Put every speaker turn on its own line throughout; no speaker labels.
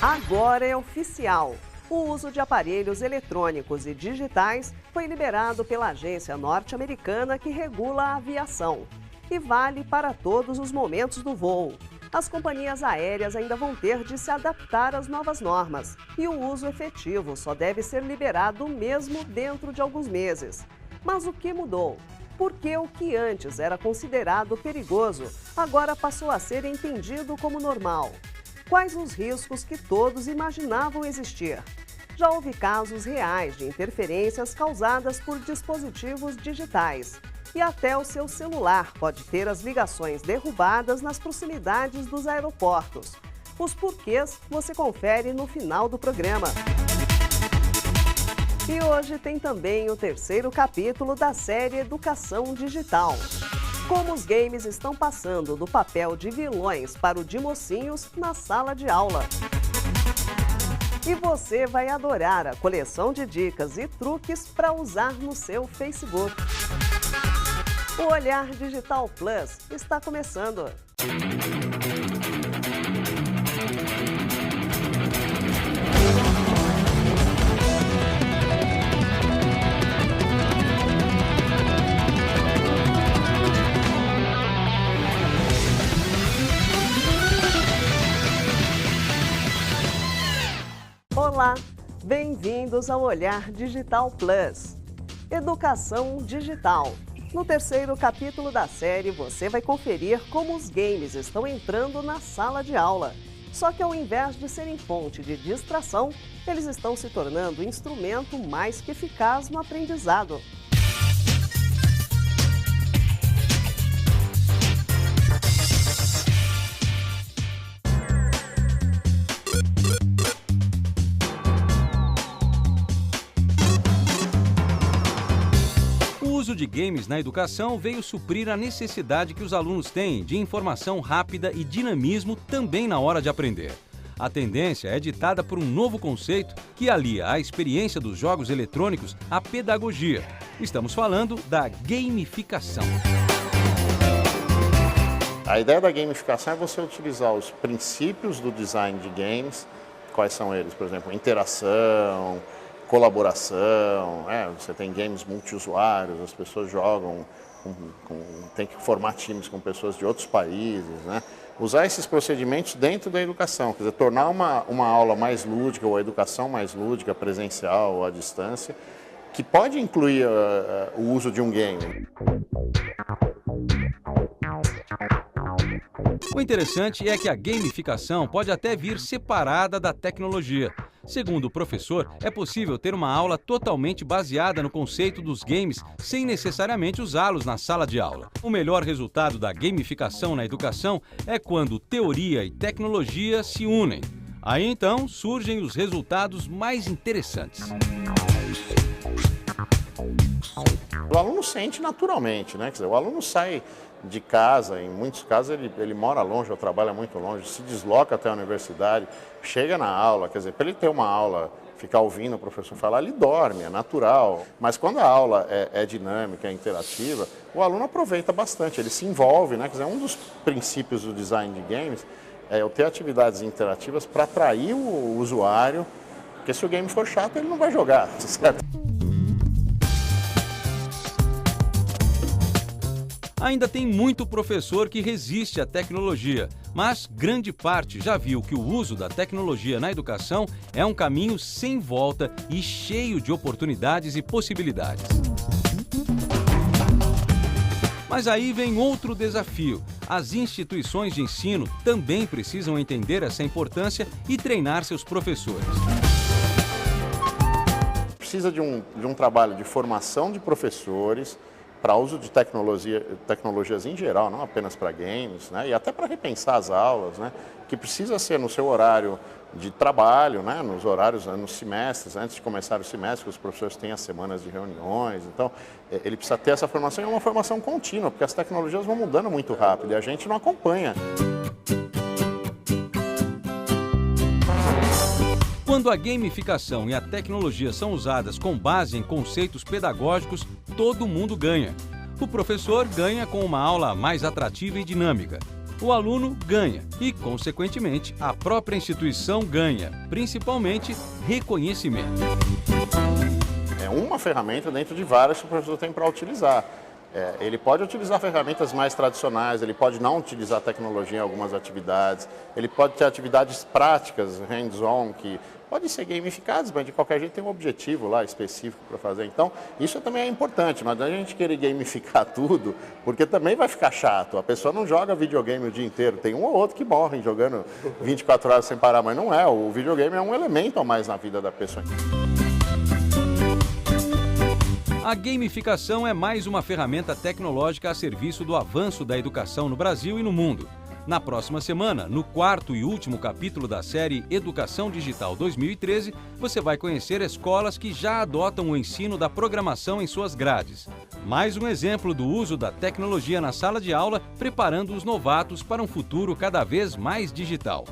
Agora é oficial. O uso de aparelhos eletrônicos e digitais foi liberado pela agência norte-americana que regula a aviação e vale para todos os momentos do voo. As companhias aéreas ainda vão ter de se adaptar às novas normas e o uso efetivo só deve ser liberado mesmo dentro de alguns meses. Mas o que mudou? Porque o que antes era considerado perigoso agora passou a ser entendido como normal. Quais os riscos que todos imaginavam existir? Já houve casos reais de interferências causadas por dispositivos digitais. E até o seu celular pode ter as ligações derrubadas nas proximidades dos aeroportos. Os porquês você confere no final do programa. E hoje tem também o terceiro capítulo da série Educação Digital. Como os games estão passando do papel de vilões para o de mocinhos na sala de aula. E você vai adorar a coleção de dicas e truques para usar no seu Facebook. O Olhar Digital Plus está começando. Olá, bem-vindos ao Olhar Digital Plus. Educação Digital. No terceiro capítulo da série, você vai conferir como os games estão entrando na sala de aula. Só que ao invés de serem fonte de distração, eles estão se tornando um instrumento mais que eficaz no aprendizado.
O uso de games na educação veio suprir a necessidade que os alunos têm de informação rápida e dinamismo também na hora de aprender. A tendência é ditada por um novo conceito que alia a experiência dos jogos eletrônicos à pedagogia. Estamos falando da gamificação.
A ideia da gamificação é você utilizar os princípios do design de games. Quais são eles? Por exemplo, interação, colaboração, você tem games multiusuários, as pessoas jogam, tem que formar times com pessoas de outros países, né? Usar esses procedimentos dentro da educação, quer dizer, tornar uma aula mais lúdica ou a educação mais lúdica, presencial ou à distância, que pode incluir o uso de um game.
O interessante é que a gamificação pode até vir separada da tecnologia. Segundo o professor, é possível ter uma aula totalmente baseada no conceito dos games sem necessariamente usá-los na sala de aula. O melhor resultado da gamificação na educação é quando teoria e tecnologia se unem. Aí então surgem os resultados mais interessantes.
O aluno sente naturalmente, né? Quer dizer, o aluno sai de casa, em muitos casos ele mora longe ou trabalha muito longe, se desloca até a universidade, chega na aula, quer dizer, para ele ter uma aula, ficar ouvindo o professor falar, ele dorme, é natural. Mas quando a aula é dinâmica, é interativa, o aluno aproveita bastante, ele se envolve, né? Quer dizer, um dos princípios do design de games é eu ter atividades interativas para atrair o usuário, porque se o game for chato, ele não vai jogar, certo?
Ainda tem muito professor que resiste à tecnologia, mas grande parte já viu que o uso da tecnologia na educação é um caminho sem volta e cheio de oportunidades e possibilidades. Mas aí vem outro desafio. As instituições de ensino também precisam entender essa importância e treinar seus professores.
Precisa de um trabalho de formação de professores, para uso de tecnologias em geral, não apenas para games, né? E até para repensar as aulas, né? Que precisa ser no seu horário de trabalho, né? Nos horários, nos semestres, antes de começar o semestre, os professores têm as semanas de reuniões, então ele precisa ter essa formação e é uma formação contínua, porque as tecnologias vão mudando muito rápido e a gente não acompanha.
Quando a gamificação e a tecnologia são usadas com base em conceitos pedagógicos, todo mundo ganha. O professor ganha com uma aula mais atrativa e dinâmica. O aluno ganha e, consequentemente, a própria instituição ganha, principalmente reconhecimento.
É uma ferramenta dentro de várias que o professor tem para utilizar. Ele pode utilizar ferramentas mais tradicionais, ele pode não utilizar tecnologia em algumas atividades, ele pode ter atividades práticas, hands-on, que podem ser gamificadas, mas de qualquer jeito tem um objetivo lá específico para fazer. Então, isso também é importante, mas não é a gente querer gamificar tudo, porque também vai ficar chato. A pessoa não joga videogame o dia inteiro, tem um ou outro que morre jogando 24 horas sem parar, mas não é. O videogame é um elemento a mais na vida da pessoa.
A gamificação é mais uma ferramenta tecnológica a serviço do avanço da educação no Brasil e no mundo. Na próxima semana, no quarto e último capítulo da série Educação Digital 2013, você vai conhecer escolas que já adotam o ensino da programação em suas grades. Mais um exemplo do uso da tecnologia na sala de aula, preparando os novatos para um futuro cada vez mais digital.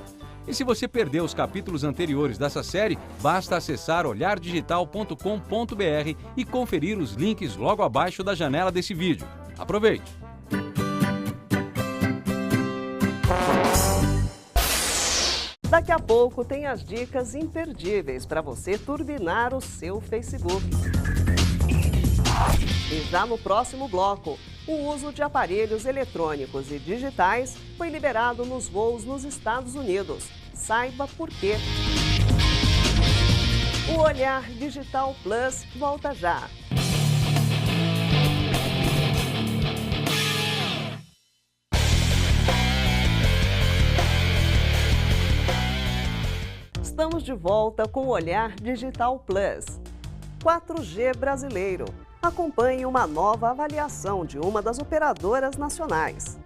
E se você perdeu os capítulos anteriores dessa série, basta acessar olhardigital.com.br e conferir os links logo abaixo da janela desse vídeo. Aproveite!
Daqui a pouco tem as dicas imperdíveis para você turbinar o seu Facebook. E já no próximo bloco, o uso de aparelhos eletrônicos e digitais foi liberado nos voos nos Estados Unidos. Saiba por quê. O Olhar Digital Plus volta já. Estamos de volta com o Olhar Digital Plus. 4G brasileiro. Acompanhe uma nova avaliação de uma das operadoras nacionais.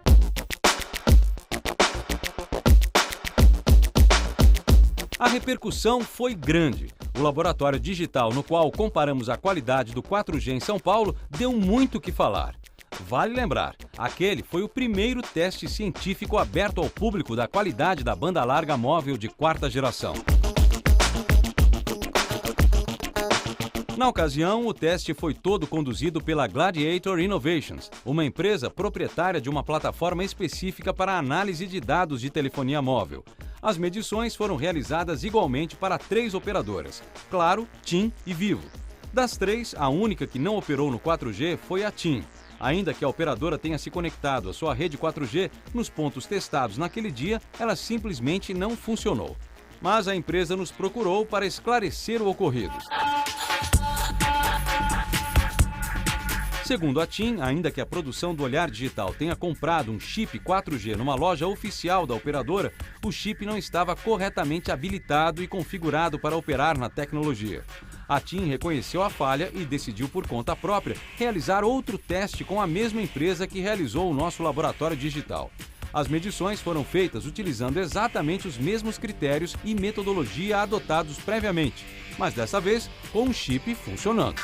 A repercussão foi grande. O laboratório digital no qual comparamos a qualidade do 4G em São Paulo deu muito o que falar. Vale lembrar, aquele foi o primeiro teste científico aberto ao público da qualidade da banda larga móvel de quarta geração. Na ocasião, o teste foi todo conduzido pela Gladiator Innovations, uma empresa proprietária de uma plataforma específica para análise de dados de telefonia móvel. As medições foram realizadas igualmente para 3 operadoras, Claro, TIM e Vivo. Das 3, a única que não operou no 4G foi a TIM. Ainda que a operadora tenha se conectado à sua rede 4G, nos pontos testados naquele dia, ela simplesmente não funcionou. Mas a empresa nos procurou para esclarecer o ocorrido. Segundo a TIM, ainda que a produção do Olhar Digital tenha comprado um chip 4G numa loja oficial da operadora, o chip não estava corretamente habilitado e configurado para operar na tecnologia. A TIM reconheceu a falha e decidiu por conta própria realizar outro teste com a mesma empresa que realizou o nosso laboratório digital. As medições foram feitas utilizando exatamente os mesmos critérios e metodologia adotados previamente, mas dessa vez com o chip funcionando.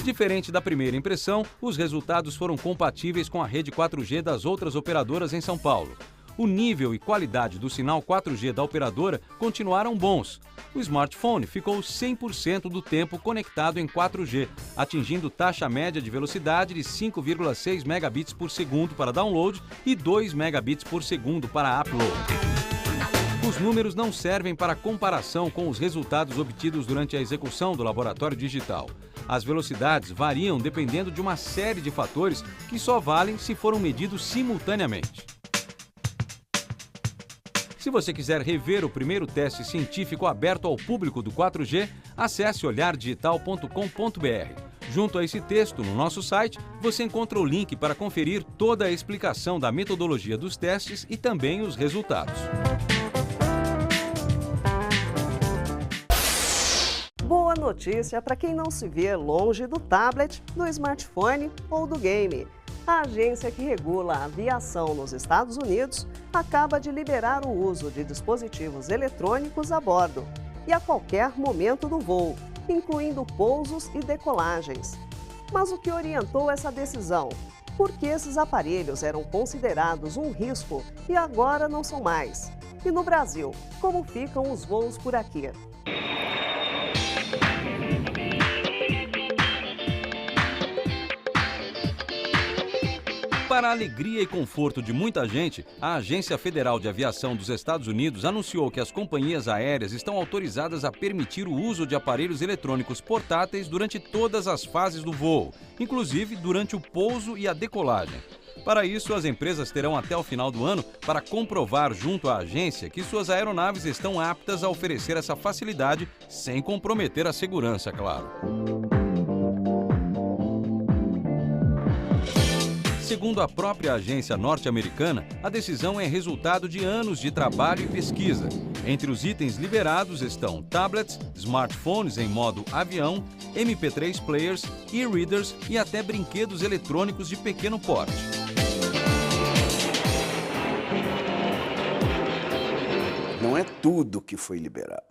Diferente da primeira impressão, os resultados foram compatíveis com a rede 4G das outras operadoras em São Paulo. O nível e qualidade do sinal 4G da operadora continuaram bons. O smartphone ficou 100% do tempo conectado em 4G, atingindo taxa média de velocidade de 5,6 megabits por segundo para download e 2 megabits por segundo para upload. Os números não servem para comparação com os resultados obtidos durante a execução do laboratório digital. As velocidades variam dependendo de uma série de fatores que só valem se foram medidos simultaneamente. Se você quiser rever o primeiro teste científico aberto ao público do 4G, acesse olhardigital.com.br. Junto a esse texto, no nosso site, você encontra o link para conferir toda a explicação da metodologia dos testes e também os resultados.
Boa notícia para quem não se vê longe do tablet, do smartphone ou do game. A agência que regula a aviação nos Estados Unidos acaba de liberar o uso de dispositivos eletrônicos a bordo e a qualquer momento do voo, incluindo pousos e decolagens. Mas o que orientou essa decisão? Por que esses aparelhos eram considerados um risco e agora não são mais? E no Brasil, como ficam os voos por aqui?
Para a alegria e conforto de muita gente, a Agência Federal de Aviação dos Estados Unidos anunciou que as companhias aéreas estão autorizadas a permitir o uso de aparelhos eletrônicos portáteis durante todas as fases do voo, inclusive durante o pouso e a decolagem. Para isso, as empresas terão até o final do ano para comprovar junto à agência que suas aeronaves estão aptas a oferecer essa facilidade sem comprometer a segurança, claro. Segundo a própria agência norte-americana, a decisão é resultado de anos de trabalho e pesquisa. Entre os itens liberados estão tablets, smartphones em modo avião, MP3 players, e-readers e até brinquedos eletrônicos de pequeno porte.
Não é tudo que foi liberado,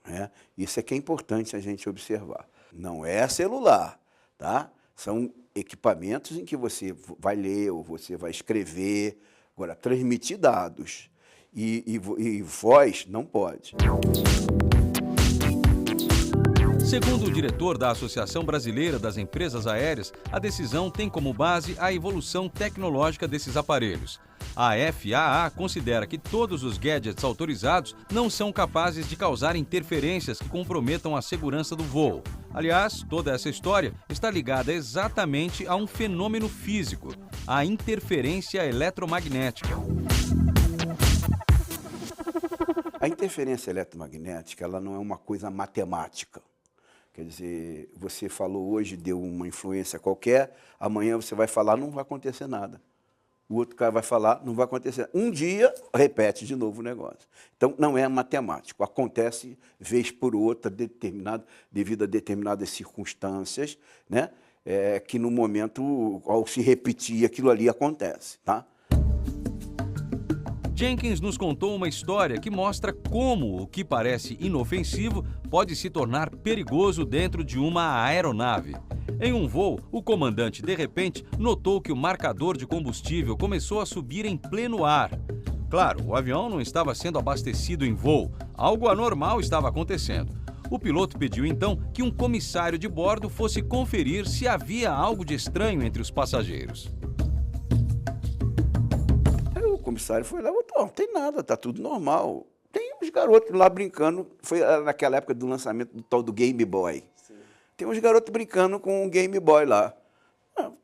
né? Isso é que é importante a gente observar. Não é celular, tá? São equipamentos em que você vai ler ou você vai escrever. Agora, transmitir dados e voz não pode.
Segundo o diretor da Associação Brasileira das Empresas Aéreas, a decisão tem como base a evolução tecnológica desses aparelhos. A FAA considera que todos os gadgets autorizados não são capazes de causar interferências que comprometam a segurança do voo. Aliás, toda essa história está ligada exatamente a um fenômeno físico, a interferência eletromagnética.
A interferência eletromagnética, ela não é uma coisa matemática. Quer dizer, você falou hoje, deu uma influência qualquer, amanhã você vai falar, não vai acontecer nada. O outro cara vai falar, não vai acontecer. Um dia, repete de novo o negócio. Então, não é matemático. Acontece, vez por outra, devido a determinadas circunstâncias, né? Que no momento, ao se repetir, aquilo ali acontece, tá?
Jenkins nos contou uma história que mostra como o que parece inofensivo pode se tornar perigoso dentro de uma aeronave. Em um voo, o comandante, de repente, notou que o marcador de combustível começou a subir em pleno ar. Claro, o avião não estava sendo abastecido em voo, algo anormal estava acontecendo. O piloto pediu então que um comissário de bordo fosse conferir se havia algo de estranho entre os passageiros.
O comissário foi lá e botou, não tem nada, tá tudo normal. Tem uns garotos lá brincando, foi naquela época do lançamento do tal do Game Boy. Sim. Tem uns garotos brincando com um Game Boy lá.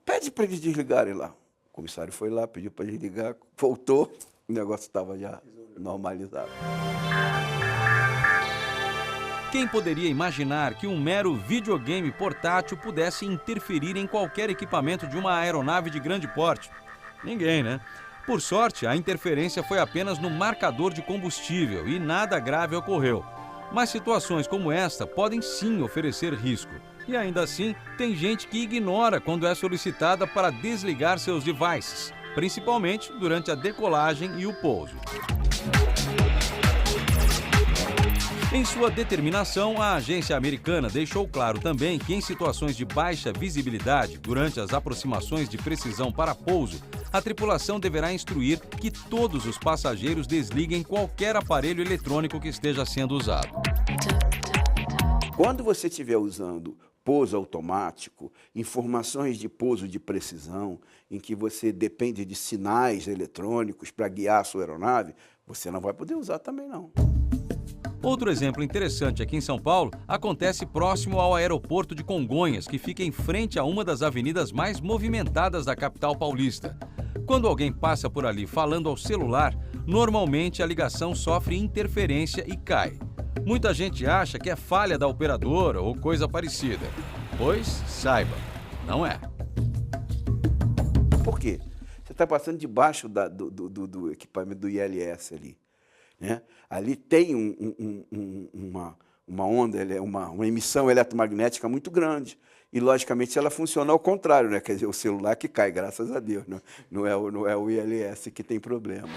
Pede para eles desligarem lá. O comissário foi lá, pediu para desligar, voltou, o negócio estava já normalizado.
Quem poderia imaginar que um mero videogame portátil pudesse interferir em qualquer equipamento de uma aeronave de grande porte? Ninguém, né? Por sorte, a interferência foi apenas no marcador de combustível e nada grave ocorreu. Mas situações como esta podem sim oferecer risco. E ainda assim, tem gente que ignora quando é solicitada para desligar seus devices, principalmente durante a decolagem e o pouso. Em sua determinação, a agência americana deixou claro também que em situações de baixa visibilidade, durante as aproximações de precisão para pouso, a tripulação deverá instruir que todos os passageiros desliguem qualquer aparelho eletrônico que esteja sendo usado.
Quando você estiver usando pouso automático, informações de pouso de precisão, em que você depende de sinais eletrônicos para guiar a sua aeronave, você não vai poder usar também não.
Outro exemplo interessante aqui em São Paulo acontece próximo ao aeroporto de Congonhas, que fica em frente a uma das avenidas mais movimentadas da capital paulista. Quando alguém passa por ali falando ao celular, normalmente a ligação sofre interferência e cai. Muita gente acha que é falha da operadora ou coisa parecida. Pois, saiba, não é.
Por quê? Você está passando debaixo do equipamento do ILS ali. Né? Ali tem uma onda, uma emissão eletromagnética muito grande. E, logicamente, ela funciona ao contrário, né? Quer dizer, o celular que cai, graças a Deus. Não é o ILS que tem problema.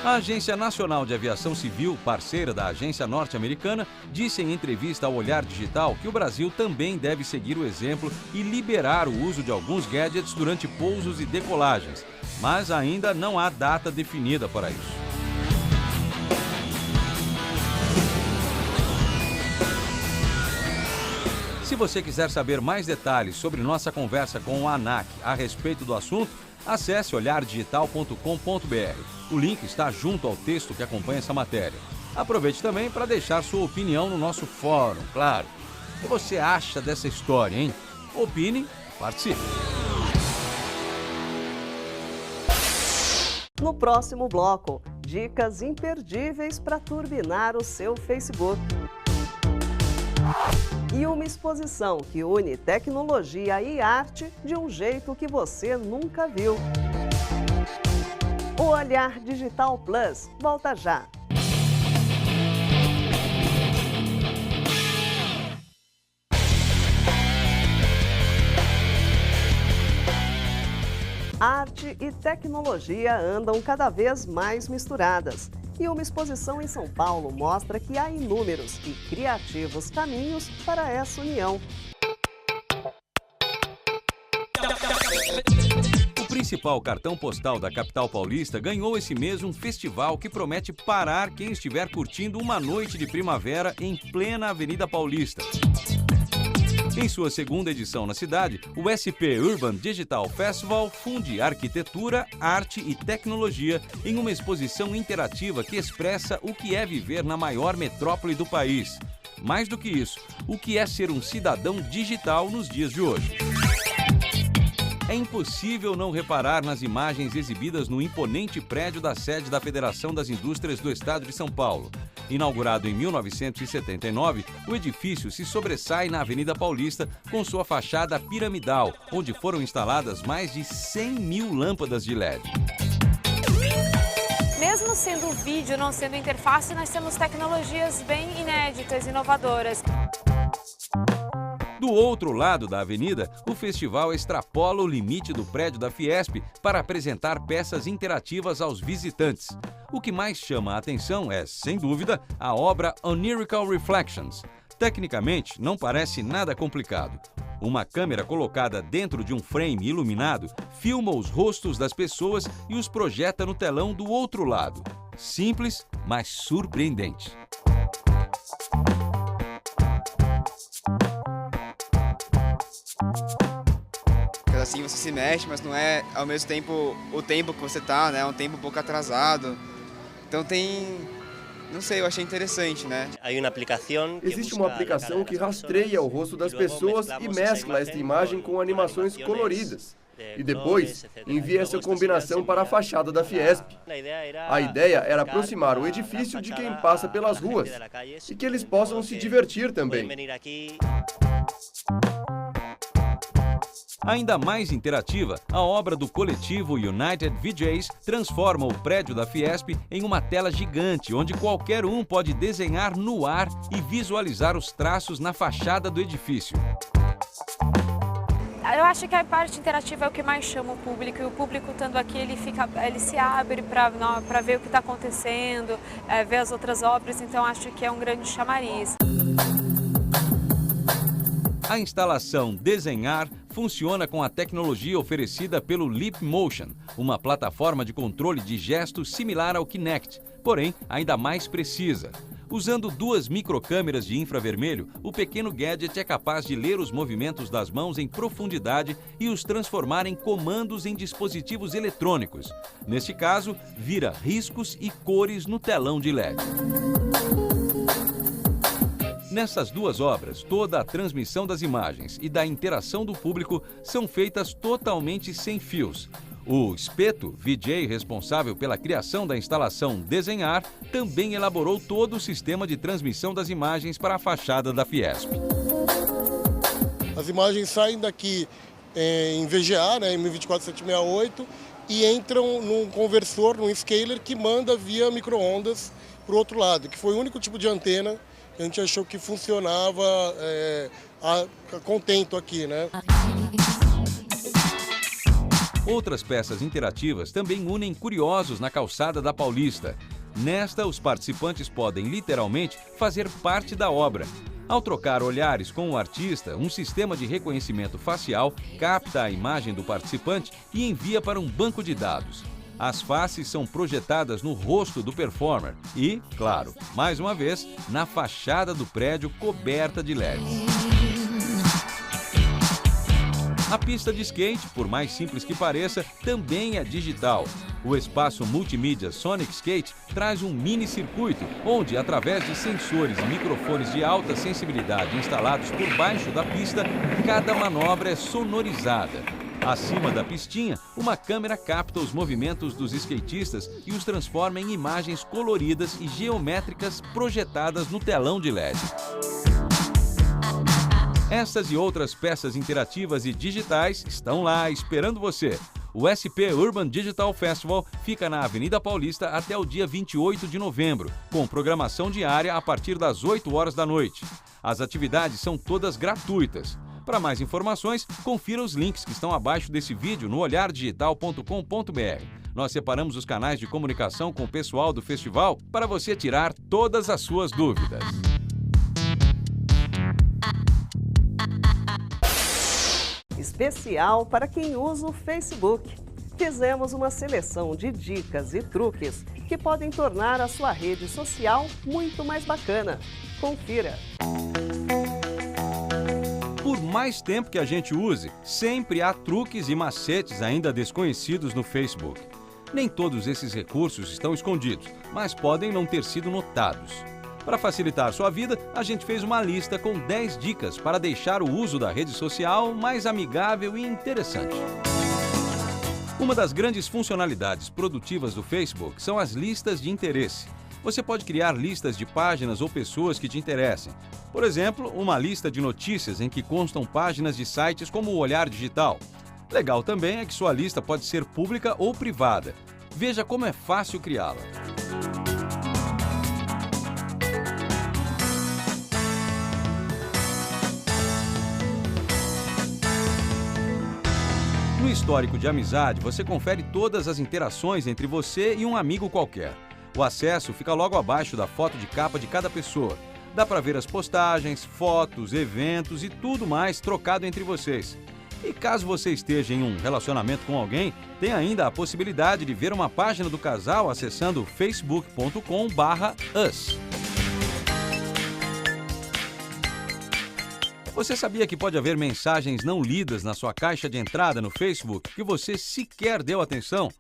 A Agência Nacional de Aviação Civil, parceira da agência norte-americana, disse em entrevista ao Olhar Digital que o Brasil também deve seguir o exemplo e liberar o uso de alguns gadgets durante pousos e decolagens. Mas ainda não há data definida para isso. Se você quiser saber mais detalhes sobre nossa conversa com o ANAC a respeito do assunto, acesse olhardigital.com.br. O link está junto ao texto que acompanha essa matéria. Aproveite também para deixar sua opinião no nosso fórum, claro. O que você acha dessa história, hein? Opine, participe.
No próximo bloco, dicas imperdíveis para turbinar o seu Facebook. E uma exposição que une tecnologia e arte de um jeito que você nunca viu. O Olhar Digital Plus volta já. Arte e tecnologia andam cada vez mais misturadas. E uma exposição em São Paulo mostra que há inúmeros e criativos caminhos para essa união.
O principal cartão postal da capital paulista ganhou esse mês um festival que promete parar quem estiver curtindo uma noite de primavera em plena Avenida Paulista. Em sua segunda edição na cidade, o SP Urban Digital Festival funde arquitetura, arte e tecnologia em uma exposição interativa que expressa o que é viver na maior metrópole do país. Mais do que isso, o que é ser um cidadão digital nos dias de hoje. É impossível não reparar nas imagens exibidas no imponente prédio da sede da Federação das Indústrias do Estado de São Paulo. Inaugurado em 1979, o edifício se sobressai na Avenida Paulista com sua fachada piramidal, onde foram instaladas mais de 100 mil lâmpadas de LED.
Mesmo sendo vídeo, não sendo interface, nós temos tecnologias bem inéditas, inovadoras.
Do outro lado da avenida, o festival extrapola o limite do prédio da Fiesp para apresentar peças interativas aos visitantes. O que mais chama a atenção é, sem dúvida, a obra Onirical Reflections. Tecnicamente, não parece nada complicado. Uma câmera colocada dentro de um frame iluminado filma os rostos das pessoas e os projeta no telão do outro lado. Simples, mas surpreendente.
Assim você se mexe, mas não é ao mesmo tempo o tempo que você tá, né? É um tempo um pouco atrasado. Então não sei, eu achei interessante, né?
Existe uma aplicação que rastreia o rosto das pessoas e mescla esta imagem com animações coloridas. E depois envia essa combinação para a fachada da Fiesp. A ideia era aproximar o edifício de quem passa pelas ruas e que eles possam se divertir também.
Ainda mais interativa, a obra do coletivo United VJs transforma o prédio da Fiesp em uma tela gigante, onde qualquer um pode desenhar no ar e visualizar os traços na fachada do edifício.
Eu acho que a parte interativa é o que mais chama o público, e o público estando aqui, ele se abre para ver o que está acontecendo, ver as outras obras, então acho que é um grande chamariz.
A instalação Desenhar funciona com a tecnologia oferecida pelo Leap Motion, uma plataforma de controle de gestos similar ao Kinect, porém ainda mais precisa. Usando 2 microcâmeras de infravermelho, o pequeno gadget é capaz de ler os movimentos das mãos em profundidade e os transformar em comandos em dispositivos eletrônicos. Neste caso, vira riscos e cores no telão de LED. Nessas 2 obras, toda a transmissão das imagens e da interação do público são feitas totalmente sem fios. O Espeto, VJ responsável pela criação da instalação Desenhar, também elaborou todo o sistema de transmissão das imagens para a fachada da Fiesp.
As imagens saem daqui em VGA, né, em 1024-768, e entram num conversor, num scaler que manda via micro-ondas para o outro lado, que foi o único tipo de antena que a gente achou que funcionava a contento aqui, né?
Outras peças interativas também unem curiosos na calçada da Paulista. Nesta, os participantes podem literalmente fazer parte da obra. Ao trocar olhares com o artista, um sistema de reconhecimento facial capta a imagem do participante e envia para um banco de dados. As faces são projetadas no rosto do performer e, claro, mais uma vez, na fachada do prédio coberta de LEDs. A pista de skate, por mais simples que pareça, também é digital. O espaço multimídia Sonic Skate traz um mini-circuito, onde, através de sensores e microfones de alta sensibilidade instalados por baixo da pista, cada manobra é sonorizada. Acima da pistinha, uma câmera capta os movimentos dos skatistas e os transforma em imagens coloridas e geométricas projetadas no telão de LED. Essas e outras peças interativas e digitais estão lá esperando você. O SP Urban Digital Festival fica na Avenida Paulista até o dia 28 de novembro, com programação diária a partir das 8 horas da noite. As atividades são todas gratuitas. Para mais informações, confira os links que estão abaixo desse vídeo no olhardigital.com.br. Nós separamos os canais de comunicação com o pessoal do festival para você tirar todas as suas dúvidas.
Especial para quem usa o Facebook. Fizemos uma seleção de dicas e truques que podem tornar a sua rede social muito mais bacana. Confira!
Por mais tempo que a gente use, sempre há truques e macetes ainda desconhecidos no Facebook. Nem todos esses recursos estão escondidos, mas podem não ter sido notados. Para facilitar sua vida, a gente fez uma lista com 10 dicas para deixar o uso da rede social mais amigável e interessante. Uma das grandes funcionalidades produtivas do Facebook são as listas de interesse. Você pode criar listas de páginas ou pessoas que te interessem. Por exemplo, uma lista de notícias em que constam páginas de sites como o Olhar Digital. Legal também é que sua lista pode ser pública ou privada. Veja como é fácil criá-la. No histórico de amizade, você confere todas as interações entre você e um amigo qualquer. O acesso fica logo abaixo da foto de capa de cada pessoa. Dá para ver as postagens, fotos, eventos e tudo mais trocado entre vocês. E caso você esteja em um relacionamento com alguém, tem ainda a possibilidade de ver uma página do casal acessando facebook.com/us. Você sabia que pode haver mensagens não lidas na sua caixa de entrada no Facebook que você sequer deu atenção?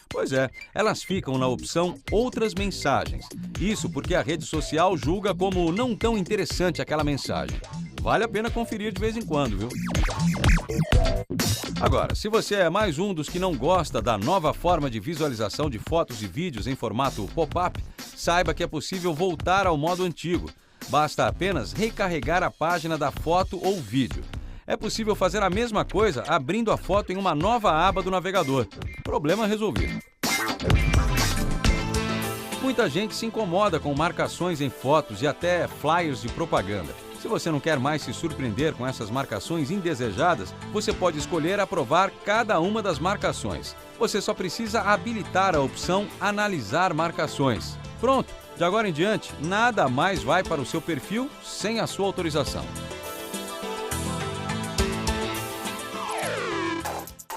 Pois é, elas ficam na opção Outras Mensagens. Isso porque a rede social julga como não tão interessante aquela mensagem. Vale a pena conferir de vez em quando, viu? Agora, se você é mais um dos que não gosta da nova forma de visualização de fotos e vídeos em formato pop-up, saiba que é possível voltar ao modo antigo. Basta apenas recarregar a página da foto ou vídeo. É possível fazer a mesma coisa abrindo a foto em uma nova aba do navegador. Problema resolvido. Muita gente se incomoda com marcações em fotos e até flyers de propaganda. Se você não quer mais se surpreender com essas marcações indesejadas, você pode escolher aprovar cada uma das marcações. Você só precisa habilitar a opção Analisar marcações. Pronto! De agora em diante, nada mais vai para o seu perfil sem a sua autorização.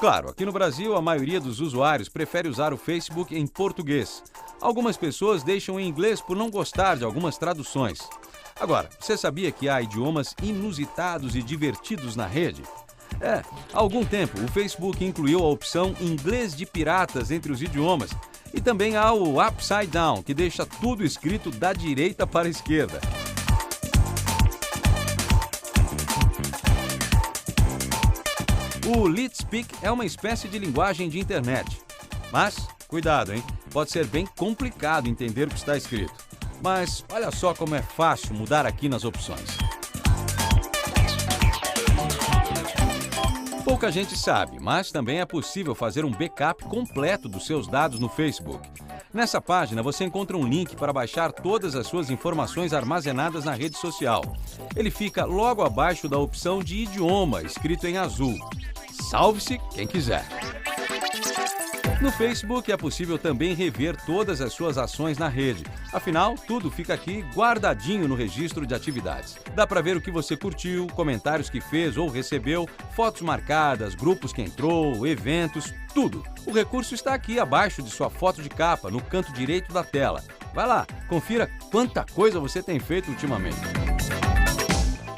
Claro, aqui no Brasil, a maioria dos usuários prefere usar o Facebook em português. Algumas pessoas deixam em inglês por não gostar de algumas traduções. Agora, você sabia que há idiomas inusitados e divertidos na rede? Há algum tempo, o Facebook incluiu a opção Inglês de Piratas entre os idiomas. E também há o Upside Down, que deixa tudo escrito da direita para a esquerda. O LeetSpeak é uma espécie de linguagem de internet. Mas, cuidado, hein? Pode ser bem complicado entender o que está escrito. Mas olha só como é fácil mudar aqui nas opções. Pouca gente sabe, mas também é possível fazer um backup completo dos seus dados no Facebook. Nessa página você encontra um link para baixar todas as suas informações armazenadas na rede social. Ele fica logo abaixo da opção de idioma, escrito em azul. Salve-se quem quiser! No Facebook é possível também rever todas as suas ações na rede. Afinal, tudo fica aqui guardadinho no registro de atividades. Dá para ver o que você curtiu, comentários que fez ou recebeu, fotos marcadas, grupos que entrou, eventos, tudo. O recurso está aqui abaixo de sua foto de capa, no canto direito da tela. Vai lá, confira quanta coisa você tem feito ultimamente.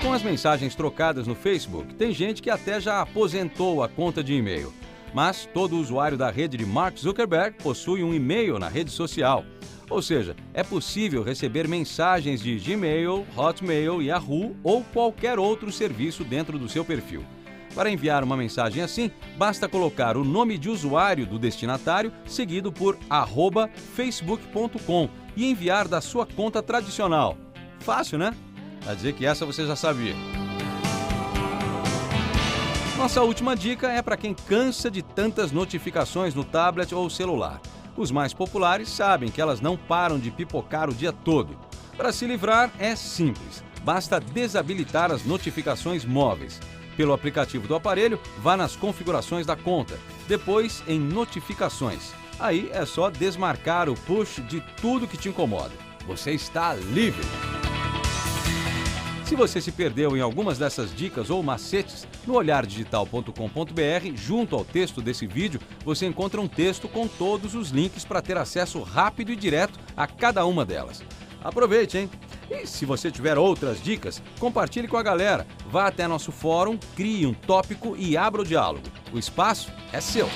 Com as mensagens trocadas no Facebook, tem gente que até já aposentou a conta de e-mail. Mas todo usuário da rede de Mark Zuckerberg possui um e-mail na rede social. Ou seja, é possível receber mensagens de Gmail, Hotmail, Yahoo ou qualquer outro serviço dentro do seu perfil. Para enviar uma mensagem assim, basta colocar o nome de usuário do destinatário, seguido por @facebook.com e enviar da sua conta tradicional. Fácil, né? Quer dizer que essa você já sabia. Nossa última dica é para quem cansa de tantas notificações no tablet ou celular. Os mais populares sabem que elas não param de pipocar o dia todo. Para se livrar é simples, basta desabilitar as notificações móveis. Pelo aplicativo do aparelho, vá nas configurações da conta, depois em notificações. Aí é só desmarcar o push de tudo que te incomoda. Você está livre! Se você se perdeu em algumas dessas dicas ou macetes, no olhardigital.com.br, junto ao texto desse vídeo, você encontra um texto com todos os links para ter acesso rápido e direto a cada uma delas. Aproveite, hein? E se você tiver outras dicas, compartilhe com a galera. Vá até nosso fórum, crie um tópico e abra o diálogo. O espaço é seu.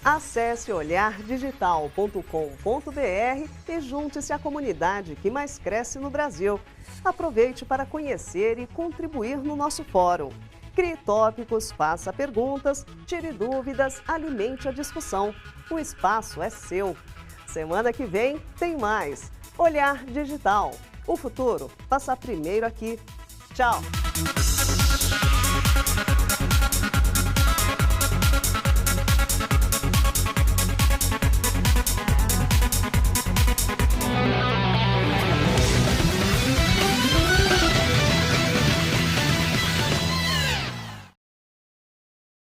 Acesse olhardigital.com.br e junte-se à comunidade que mais cresce no Brasil. Aproveite para conhecer e contribuir no nosso fórum. Crie tópicos, faça perguntas, tire dúvidas, alimente a discussão. O espaço é seu. Semana que vem tem mais. Olhar Digital. O futuro passa primeiro aqui. Tchau!